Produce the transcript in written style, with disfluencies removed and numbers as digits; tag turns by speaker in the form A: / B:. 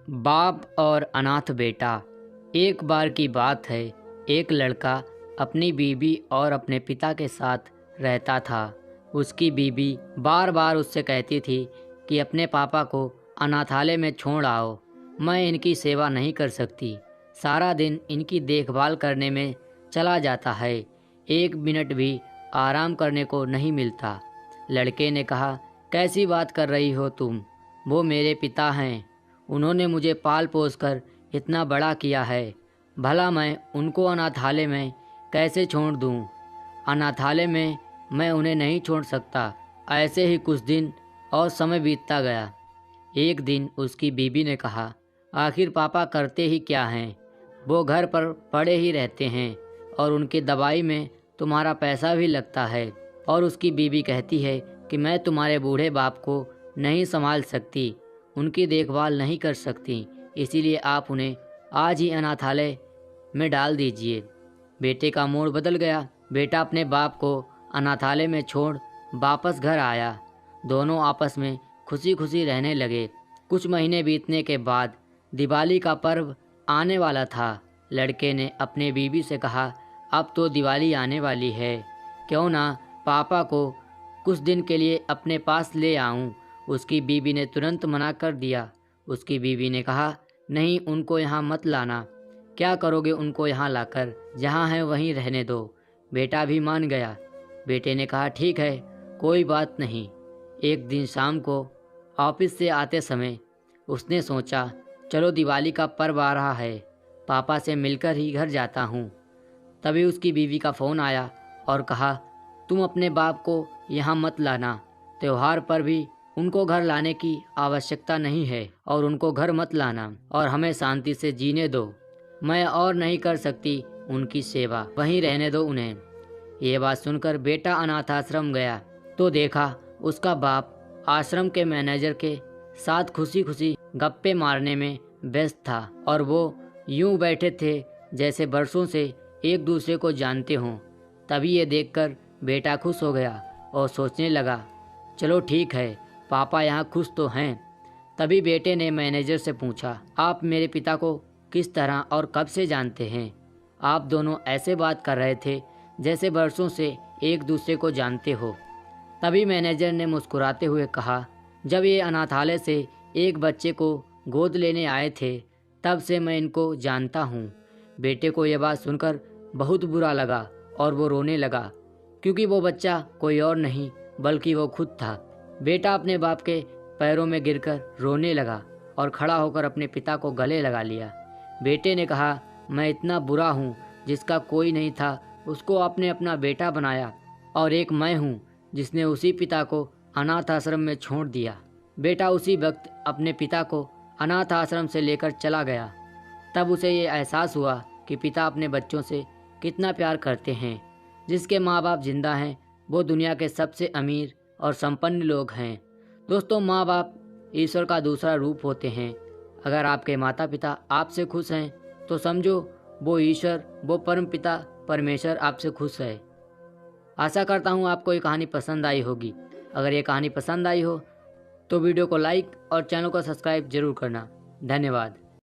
A: बाप और अनाथ बेटा। एक बार की बात है, एक लड़का अपनी बीवी और अपने पिता के साथ रहता था। उसकी बीवी बार बार उससे कहती थी कि अपने पापा को अनाथालय में छोड़ आओ, मैं इनकी सेवा नहीं कर सकती, सारा दिन इनकी देखभाल करने में चला जाता है, एक मिनट भी आराम करने को नहीं मिलता। लड़के ने कहा, कैसी बात कर रही हो तुम, वो मेरे पिता हैं, उन्होंने मुझे पाल पोस कर इतना बड़ा किया है, भला मैं उनको अनाथालय में कैसे छोड़ दूं? अनाथालय में मैं उन्हें नहीं छोड़ सकता। ऐसे ही कुछ दिन और समय बीतता गया। एक दिन उसकी बीबी ने कहा, आखिर पापा करते ही क्या हैं? वो घर पर पड़े ही रहते हैं और उनकी दवाई में तुम्हारा पैसा भी लगता है। और उसकी बीबी कहती है कि मैं तुम्हारे बूढ़े बाप को नहीं संभाल सकती, उनकी देखभाल नहीं कर सकती, इसीलिए आप उन्हें आज ही अनाथालय में डाल दीजिए। बेटे का मूड बदल गया। बेटा अपने बाप को अनाथालय में छोड़ वापस घर आया। दोनों आपस में खुशी खुशी रहने लगे। कुछ महीने बीतने के बाद दिवाली का पर्व आने वाला था। लड़के ने अपने बीवी से कहा, अब तो दिवाली आने वाली है, क्यों ना पापा को कुछ दिन के लिए अपने पास ले आऊं? उसकी बीवी ने तुरंत मना कर दिया। उसकी बीवी ने कहा, नहीं, उनको यहाँ मत लाना, क्या करोगे उनको यहाँ लाकर, जहाँ है वहीं रहने दो। बेटा भी मान गया। बेटे ने कहा, ठीक है, कोई बात नहीं। एक दिन शाम को ऑफिस से आते समय उसने सोचा, चलो दिवाली का पर्व आ रहा है, पापा से मिलकर ही घर जाता हूँ। तभी उसकी बीवी का फ़ोन आया और कहा, तुम अपने बाप को यहाँ मत लाना, त्योहार पर भी उनको घर लाने की आवश्यकता नहीं है और उनको घर मत लाना और हमें शांति से जीने दो, मैं और नहीं कर सकती उनकी सेवा, वहीं रहने दो उन्हें। ये बात सुनकर बेटा अनाथाश्रम गया तो देखा उसका बाप आश्रम के मैनेजर के साथ खुशी खुशी गप्पे मारने में व्यस्त था और वो यूं बैठे थे जैसे बरसों से एक दूसरे को जानते हों। तभी ये देखकर बेटा खुश हो गया और सोचने लगा, चलो ठीक है, पापा यहाँ खुश तो हैं। तभी बेटे ने मैनेजर से पूछा, आप मेरे पिता को किस तरह और कब से जानते हैं? आप दोनों ऐसे बात कर रहे थे जैसे बरसों से एक दूसरे को जानते हो। तभी मैनेजर ने मुस्कुराते हुए कहा, जब ये अनाथालय से एक बच्चे को गोद लेने आए थे तब से मैं इनको जानता हूँ। बेटे को यह बात सुनकर बहुत बुरा लगा और वो रोने लगा, क्योंकि वो बच्चा कोई और नहीं बल्कि वो खुद था। बेटा अपने बाप के पैरों में गिरकर रोने लगा और खड़ा होकर अपने पिता को गले लगा लिया। बेटे ने कहा, मैं इतना बुरा हूँ जिसका कोई नहीं था उसको आपने अपना बेटा बनाया, और एक मैं हूँ जिसने उसी पिता को अनाथ आश्रम में छोड़ दिया। बेटा उसी वक्त अपने पिता को अनाथ आश्रम से लेकर चला गया। तब उसे ये एहसास हुआ कि पिता अपने बच्चों से कितना प्यार करते हैं। जिसके माँ बाप जिंदा हैं वो दुनिया के सबसे अमीर और संपन्न लोग हैं। दोस्तों, माँ बाप ईश्वर का दूसरा रूप होते हैं। अगर आपके माता पिता आपसे खुश हैं तो समझो वो ईश्वर, वो परम पिता परमेश्वर आपसे खुश है। आशा करता हूँ आपको ये कहानी पसंद आई होगी। अगर ये कहानी पसंद आई हो तो वीडियो को लाइक और चैनल को सब्सक्राइब जरूर करना। धन्यवाद।